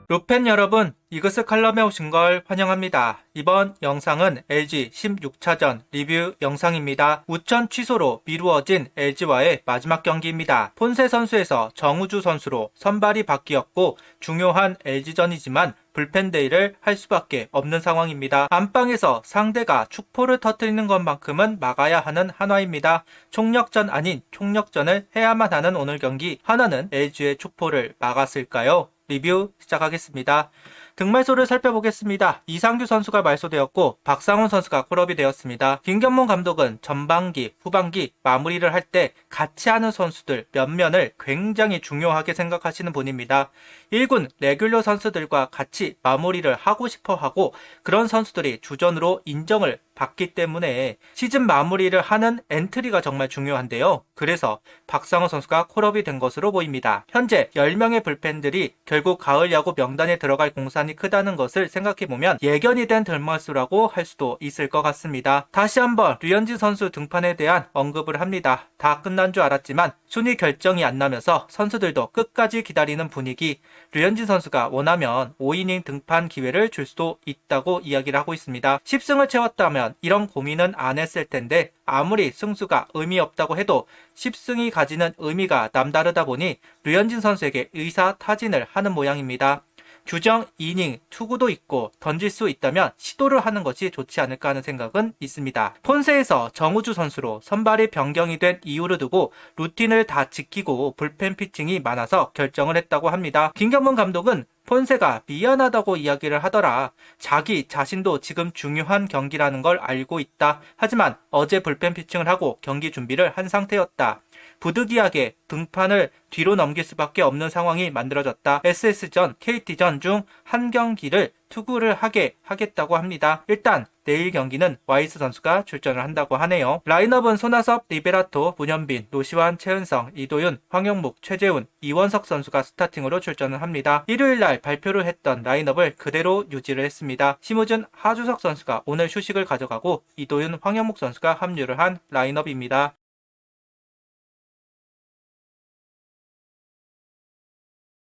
루펜 여러분, 이그스 칼럼에 오신 걸 환영합니다. 이번 영상은 LG 16차전 리뷰 영상입니다. 우천 취소로 미루어진 LG와의 마지막 경기입니다. 폰세 선수에서 정우주 선수로 선발이 바뀌었고 중요한 LG전이지만 불펜데이를 할 수밖에 없는 상황입니다. 안방에서 상대가 축포를 터뜨리는 것만큼은 막아야 하는 한화입니다. 총력전 아닌 총력전을 해야만 하는 오늘 경기, 한화는 LG의 축포를 막았을까요? 리뷰 시작하겠습니다. 등말소를 살펴보겠습니다. 이상규 선수가 말소되었고 박상훈 선수가 콜업이 되었습니다. 김경문 감독은 전반기, 후반기 마무리를 할 때 같이 하는 선수들 몇 면을 굉장히 중요하게 생각하시는 분입니다. 1군 레귤러 선수들과 같이 마무리를 하고 싶어 하고 그런 선수들이 주전으로 인정을 받기 때문에 시즌 마무리를 하는 엔트리가 정말 중요한데요. 그래서 박상훈 선수가 콜업이 된 것으로 보입니다. 현재 10명의 불펜들이 결국 가을 야구 명단에 들어갈 공산이 크다는 것을 생각해보면 예견이 된 들말수라고 할 수도 있을 것 같습니다. 다시 한번 류현진 선수 등판에 대한 언급을 합니다. 다 끝난 줄 알았지만 순위 결정이 안 나면서 선수들도 끝까지 기다리는 분위기. 류현진 선수가 원하면 5이닝 등판 기회를 줄 수도 있다고 이야기를 하고 있습니다. 10승을 채웠다면 이런 고민은 안 했을 텐데 아무리 승수가 의미 없다고 해도 10승이 가지는 의미가 남다르다 보니 류현진 선수에게 의사타진을 하는 모양입니다. 규정 이닝 투구도 있고 던질 수 있다면 시도를 하는 것이 좋지 않을까 하는 생각은 있습니다. 폰세에서 정우주 선수로 선발이 변경이 된 이유를 두고 루틴을 다 지키고 불펜 피칭이 많아서 결정을 했다고 합니다. 김경문 감독은 폰세가 미안하다고 이야기를 하더라. 자기 자신도 지금 중요한 경기라는 걸 알고 있다. 하지만 어제 불펜 피칭을 하고 경기 준비를 한 상태였다. 부득이하게 등판을 뒤로 넘길 수밖에 없는 상황이 만들어졌다. SS전, KT전 중 한 경기를 투구를 하겠다고 합니다. 일단 내일 경기는 와이스 선수가 출전을 한다고 하네요. 라인업은 손아섭, 리베라토, 문현빈, 노시환, 최은성, 이도윤, 황영묵, 최재훈, 이원석 선수가 스타팅으로 출전을 합니다. 일요일날 발표를 했던 라인업을 그대로 유지를 했습니다. 심우준, 하주석 선수가 오늘 휴식을 가져가고 이도윤, 황영묵 선수가 합류를 한 라인업입니다.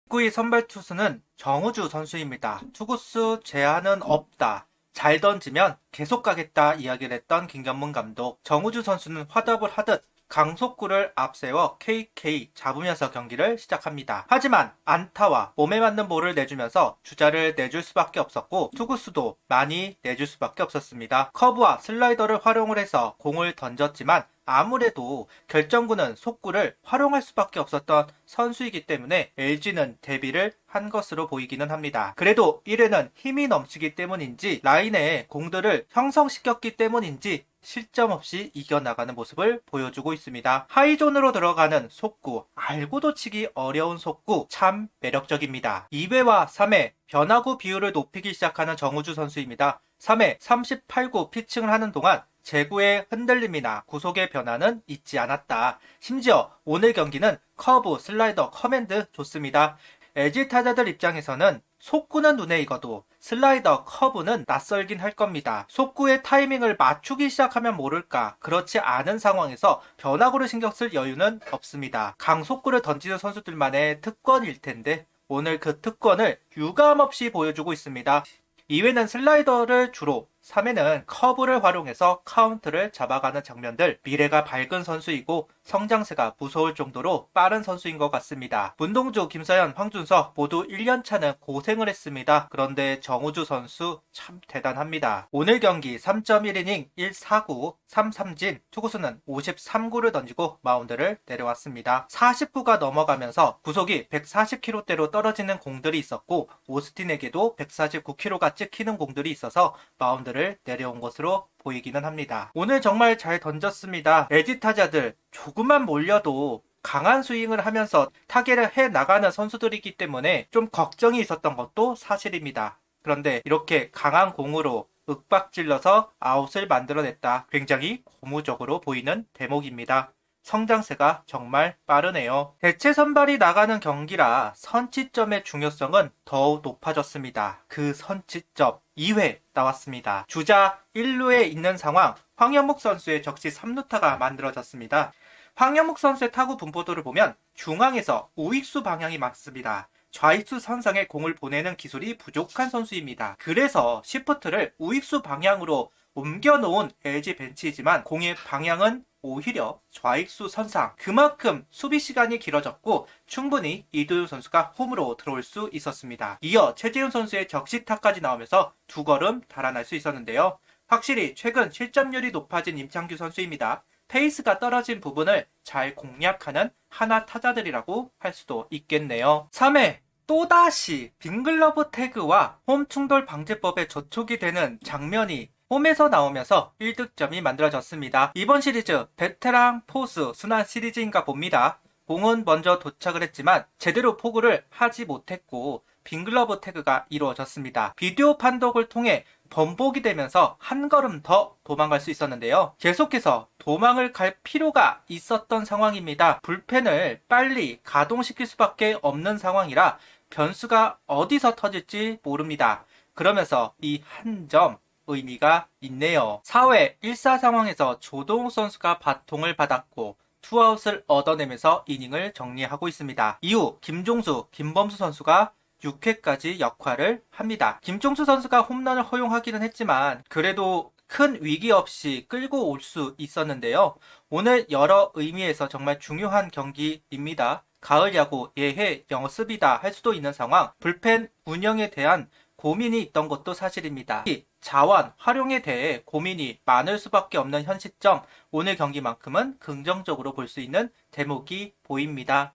9위 선발 투수는 정우주 선수입니다. 투구수 제한은 없다. 잘 던지면 계속 가겠다 이야기를 했던 김경문 감독. 정우주 선수는 화답을 하듯 강속구를 앞세워 KK 잡으면서 경기를 시작합니다. 하지만 안타와 몸에 맞는 볼을 내주면서 주자를 내줄 수밖에 없었고 투구수도 많이 내줄 수밖에 없었습니다. 커브와 슬라이더를 활용을 해서 공을 던졌지만 아무래도 결정구는 속구를 활용할 수밖에 없었던 선수이기 때문에 LG는 대비를 한 것으로 보이기는 합니다. 그래도 1회는 힘이 넘치기 때문인지 라인에 공들을 형성시켰기 때문인지 실점 없이 이겨나가는 모습을 보여주고 있습니다. 하이존으로 들어가는 속구, 알고도 치기 어려운 속구 참 매력적입니다. 2회와 3회 변화구 비율을 높이기 시작하는 정우주 선수입니다. 3회 38구 피칭을 하는 동안 제구의 흔들림이나 구속의 변화는 있지 않았다. 심지어 오늘 경기는 커브, 슬라이더, 커맨드 좋습니다. LG 타자들 입장에서는 속구는 눈에 익어도 슬라이더, 커브는 낯설긴 할 겁니다. 속구의 타이밍을 맞추기 시작하면 모를까. 그렇지 않은 상황에서 변화구를 신경 쓸 여유는 없습니다. 강속구를 던지는 선수들만의 특권일 텐데 오늘 그 특권을 유감없이 보여주고 있습니다. 2회는 슬라이더를 주로 3회는 커브를 활용해서 카운트를 잡아가는 장면들. 미래가 밝은 선수이고 성장세가 무서울 정도로 빠른 선수인 것 같습니다. 문동주, 김서현, 황준석 모두 1년차는 고생을 했습니다. 그런데 정우주 선수 참 대단합니다. 오늘 경기 3.1이닝 1사구 3삼진, 투구수는 53구를 던지고 마운드를 내려왔습니다. 40구가 넘어가면서 구속이 140km대로 떨어지는 공들이 있었고 오스틴에게도 149km가 찍히는 공들이 있어서 마운드를 내려온 것으로 보이기는 합니다. 오늘 정말 잘 던졌습니다. LG 타자들 조금만 몰려도 강한 스윙을 하면서 타겟을 해 나가는 선수들이기 때문에 좀 걱정이 있었던 것도 사실입니다. 그런데 이렇게 강한 공으로 윽박질러서 아웃을 만들어냈다. 굉장히 고무적으로 보이는 대목입니다. 성장세가 정말 빠르네요. 대체 선발이 나가는 경기라 선취점의 중요성은 더욱 높아졌습니다. 그 선취점 2회 나왔습니다. 주자 1루에 있는 상황, 황현묵 선수의 적시 3루타가 만들어졌습니다. 황현묵 선수의 타구 분포도를 보면 중앙에서 우익수 방향이 맞습니다. 좌익수 선상에 공을 보내는 기술이 부족한 선수입니다. 그래서 시프트를 우익수 방향으로 옮겨놓은 LG 벤치이지만 공의 방향은 오히려 좌익수 선상. 그만큼 수비 시간이 길어졌고 충분히 이도윤 선수가 홈으로 들어올 수 있었습니다. 이어 최재훈 선수의 적시타까지 나오면서 두 걸음 달아날 수 있었는데요. 확실히 최근 실점률이 높아진 임창규 선수입니다. 페이스가 떨어진 부분을 잘 공략하는 하나 타자들이라고 할 수도 있겠네요. 3회 또다시 빙글러브 태그와 홈 충돌 방지법에 저촉이 되는 장면이 홈에서 나오면서 1득점이 만들어졌습니다. 이번 시리즈 베테랑 포수 순환 시리즈인가 봅니다. 공은 먼저 도착을 했지만 제대로 포구를 하지 못했고 빙글러브 태그가 이루어졌습니다. 비디오 판독을 통해 번복이 되면서 한 걸음 더 도망갈 수 있었는데요. 계속해서 도망을 갈 필요가 있었던 상황입니다. 불펜을 빨리 가동시킬 수밖에 없는 상황이라 변수가 어디서 터질지 모릅니다. 그러면서 이 한 점 의미가 있네요. 4회 1사 상황에서 조동욱 선수가 바통을 받았고 투아웃을 얻어내면서 이닝을 정리하고 있습니다. 이후 김종수, 김범수 선수가 6회까지 역할을 합니다. 김종수 선수가 홈런을 허용하기는 했지만 그래도 큰 위기 없이 끌고 올 수 있었는데요. 오늘 여러 의미에서 정말 중요한 경기입니다. 가을 야구 예해 연습이다 할 수도 있는 상황, 불펜 운영에 대한 고민이 있던 것도 사실입니다. 자원 활용에 대해 고민이 많을 수밖에 없는 현 시점, 오늘 경기만큼은 긍정적으로 볼 수 있는 대목이 보입니다.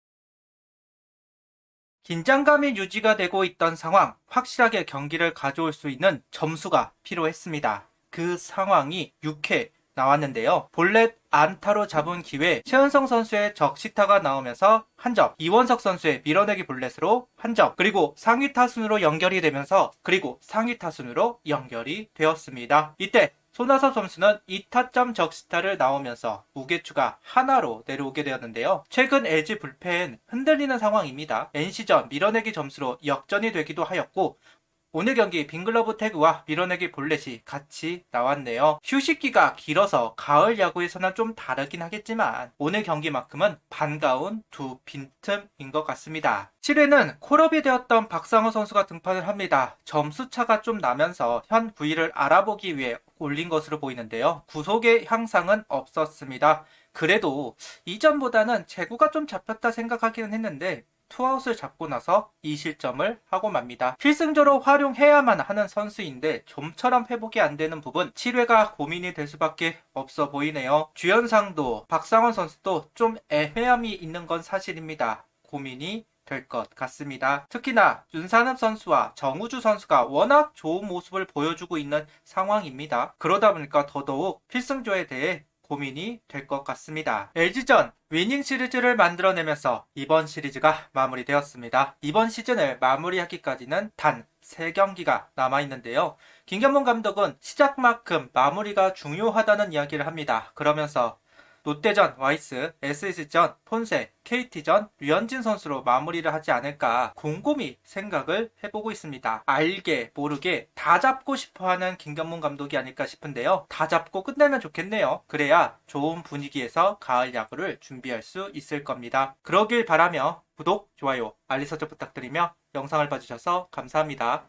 긴장감이 유지가 되고 있던 상황, 확실하게 경기를 가져올 수 있는 점수가 필요했습니다. 그 상황이 6회 나왔는데요. 볼넷 안타로 잡은 기회 최은성 선수의 적시타가 나오면서 한 점, 이원석 선수의 밀어내기 볼넷으로 한 점, 그리고 상위 타순으로 연결이 되면서 상위 타순으로 연결이 되었습니다. 이때 손아섭 선수는 2타점 적시타를 나오면서 무게추가 하나로 내려오게 되었는데요. 최근 LG 불펜 흔들리는 상황입니다. NC전 밀어내기 점수로 역전이 되기도 하였고 오늘 경기 빙글러브 태그와 밀어내기 볼넷이 같이 나왔네요. 휴식기가 길어서 가을 야구에서는 좀 다르긴 하겠지만 오늘 경기만큼은 반가운 두 빈틈인 것 같습니다. 7회는 콜업이 되었던 박상호 선수가 등판을 합니다. 점수차가 좀 나면서 현 부위를 알아보기 위해 올린 것으로 보이는데요. 구속의 향상은 없었습니다. 그래도 이전보다는 제구가 좀 잡혔다 생각하기는 했는데 투아웃을 잡고 나서 2실점을 하고 맙니다. 필승조로 활용해야만 하는 선수인데 좀처럼 회복이 안 되는 부분 7회가 고민이 될 수밖에 없어 보이네요. 주연상도 박상원 선수도 좀 애매함이 있는 건 사실입니다. 고민이 될 것 같습니다. 특히나 윤산엽 선수와 정우주 선수가 워낙 좋은 모습을 보여주고 있는 상황입니다. 그러다 보니까 더더욱 필승조에 대해 고민이 될 것 같습니다. LG전 위닝 시리즈를 만들어내면서 이번 시리즈가 마무리되었습니다. 이번 시즌을 마무리하기까지는 단 3경기가 남아있는데요. 김경문 감독은 시작만큼 마무리가 중요하다는 이야기를 합니다. 그러면서 롯데전 와이스, SS전 폰세, KT전 류현진 선수로 마무리를 하지 않을까 곰곰이 생각을 해보고 있습니다. 알게 모르게 다 잡고 싶어하는 김경문 감독이 아닐까 싶은데요. 다 잡고 끝내면 좋겠네요. 그래야 좋은 분위기에서 가을 야구를 준비할 수 있을 겁니다. 그러길 바라며 구독, 좋아요, 알림 설정 부탁드리며 영상을 봐주셔서 감사합니다.